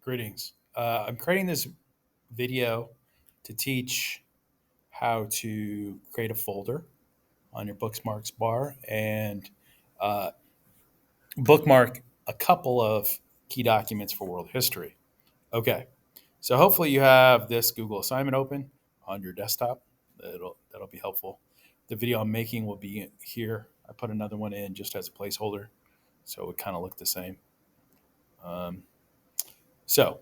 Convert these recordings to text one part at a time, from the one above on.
Greetings. I'm creating this video to teach how to create a folder on your bookmarks bar and uh, bookmark a couple of key documents for world history. Okay, so hopefully you have this Google assignment open on your desktop. That'll be helpful. The video I'm making will be here. I put another one in just as a placeholder, so it would kind of look the same. Um, so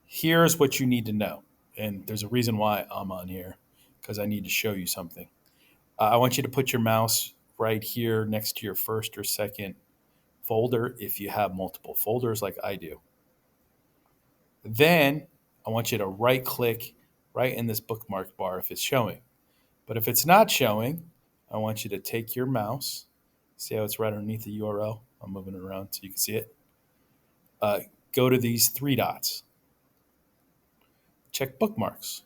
here's what you need to know. And there's a reason why I'm on here because I need to show you something. I want you to put your mouse right here next to your first or second folder if you have multiple folders like I do. Then I want you to right click right in this bookmark bar if it's showing. But if it's not showing, I want you to take your mouse. See how it's right underneath the URL? I'm moving it around so you can see it. Uh, Go to these three dots. Check bookmarks.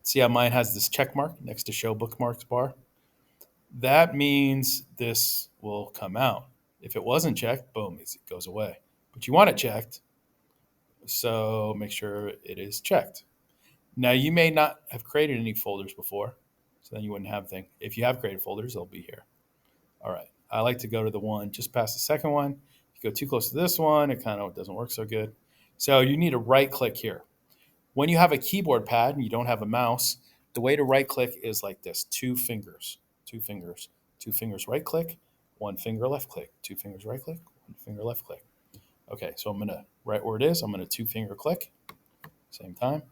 See how mine has this check mark next to show bookmarks bar? That means this will come out. If it wasn't checked, boom, it goes away. But you want it checked, so make sure it is checked. Now, you may not have created any folders before, so then you wouldn't have things. If you have created folders, they'll be here. All right. I like to go to the one just past the second one. If you go too close to this one, it kind of doesn't work so good. So you need to right click here. When you have a keyboard pad and you don't have a mouse, the way to right click is like this: two fingers, two fingers right click, one finger left click, two fingers right click, one finger left click. Okay, so I'm going to, right where it is, I'm going to two finger click, same time.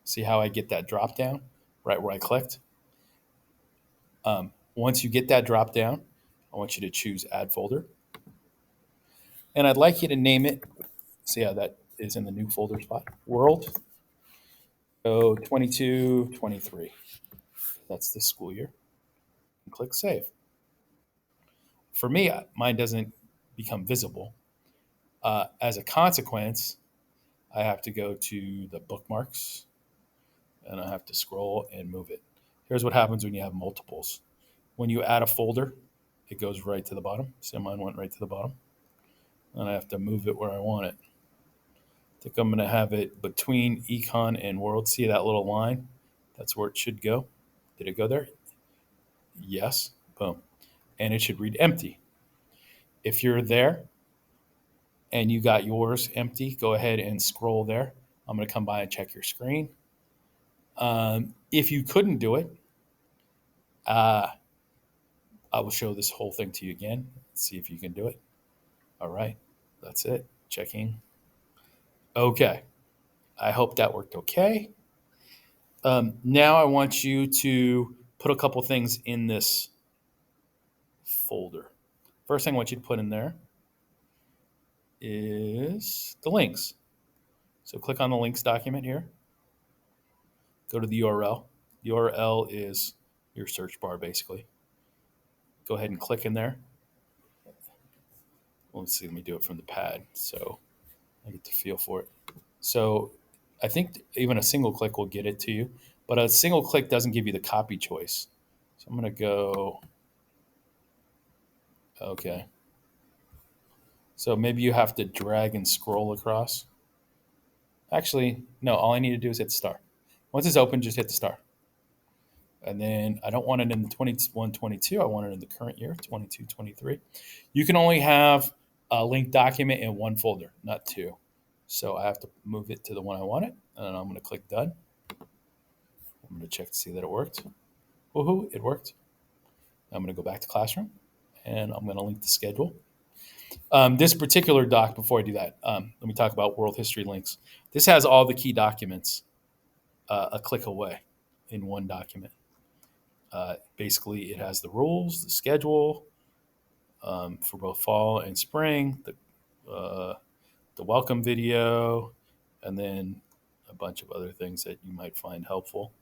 See how I get that drop down right where I clicked? Once you get that drop down, I want you to choose add folder. And I'd like you to name it. See how that is in the new folder spot? World. So 22, 23. That's this school year. And click save. For me, mine doesn't become visible. As a consequence, I have to go to the bookmarks and I have to scroll and move it. Here's what happens when you have multiples. When you add a folder, it goes right to the bottom. See, mine went right to the bottom. And I have to move it where I want it. I think I'm going to have it between econ and world. See that little line? That's where it should go. Did it go there? Yes. Boom. And it should read empty. If you're there and you got yours empty, go ahead and scroll there. I'm going to come by and check your screen. If you couldn't do it, I will show this whole thing to you again. See if you can do it. All right. That's it. Checking. Okay. I hope that worked okay. Now I want you to put a couple things in this folder. First thing I want you to put in there is the links. So click on the links document here. Go to the URL. The URL is your search bar, basically. Go ahead and click in there. Well, let's see. Let me do it from the pad so I get the feel for it. So I think even a single click will get it to you, but a single click doesn't give you the copy choice. So I'm going to go, okay. So maybe you have to drag and scroll across. Actually, no, all I need to do is hit star. Once it's open, just hit the star. And then I don't want it in the 21, 22. I want it in the current year, 22, 23. You can only have a linked document in one folder, not two. So I have to move it to the one I want it. And then I'm going to click done. I'm going to check to see that it worked. Woohoo, it worked. I'm going to go back to Classroom, and I'm going to link the schedule. This particular doc, before I do that, let me talk about world history links. This has all the key documents a click away in one document. Basically, it has the rules, the schedule for both fall and spring, the welcome video, and then a bunch of other things that you might find helpful.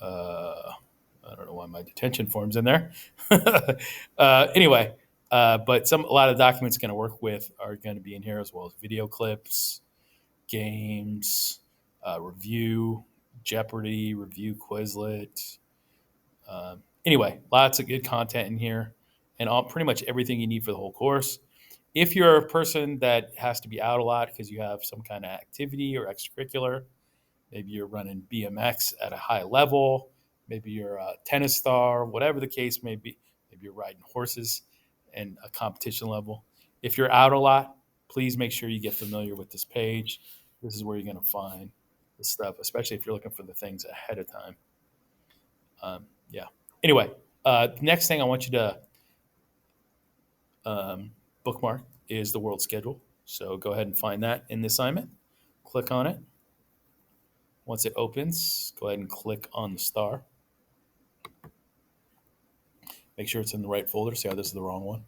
I don't know why my detention form's in there. Anyway, but a lot of documents going to work with are going to be in here, as well as video clips, games, review, Jeopardy, review Quizlet. Anyway, lots of good content in here, and pretty much everything you need for the whole course. If you're a person that has to be out a lot because you have some kind of activity or extracurricular, maybe you're running BMX at a high level, maybe you're a tennis star, whatever the case may be, maybe you're riding horses and a competition level. If you're out a lot, please make sure you get familiar with this page. This is where you're going to find the stuff, especially if you're looking for the things ahead of time. Yeah. Anyway, next thing I want you to bookmark is the world schedule. So go ahead and find that in the assignment. Click on it. Once it opens, go ahead and click on the star. Make sure it's in the right folder. See how this is the wrong one?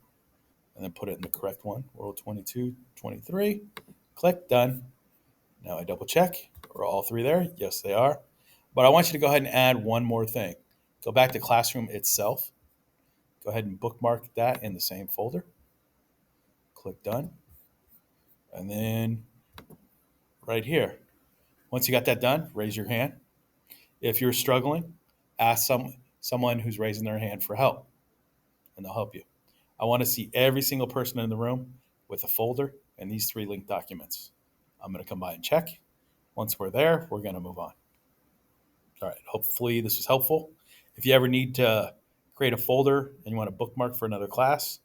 And then put it in the correct one. World 22, 23. Click, done. Now I double check. Are all three there? Yes, they are. But I want you to go ahead and add one more thing. Go back to Classroom itself. Go ahead and bookmark that in the same folder. Click done. And then right here, once you got that done, raise your hand. If you're struggling, ask someone who's raising their hand for help, and they'll help you. I want to see every single person in the room with a folder and these three linked documents. I'm going to come by and check. Once we're there, we're going to move on. All right, hopefully this was helpful. If you ever need to create a folder and you want to bookmark for another class,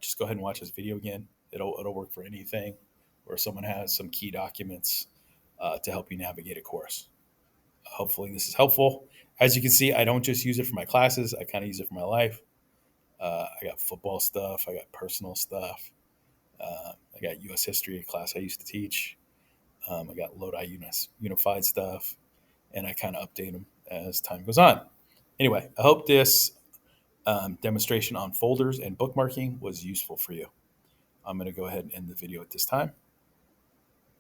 just go ahead and watch this video again. It'll work for anything where someone has some key documents to help you navigate a course. Hopefully this is helpful. As you can see, I don't just use it for my classes. I kind of use it for my life. I got football stuff. I got personal stuff. I got U.S. history, a class I used to teach. I got Lodi Unified stuff, and I kind of update them as time goes on. Anyway, I hope this demonstration on folders and bookmarking was useful for you. I'm going to go ahead and end the video at this time.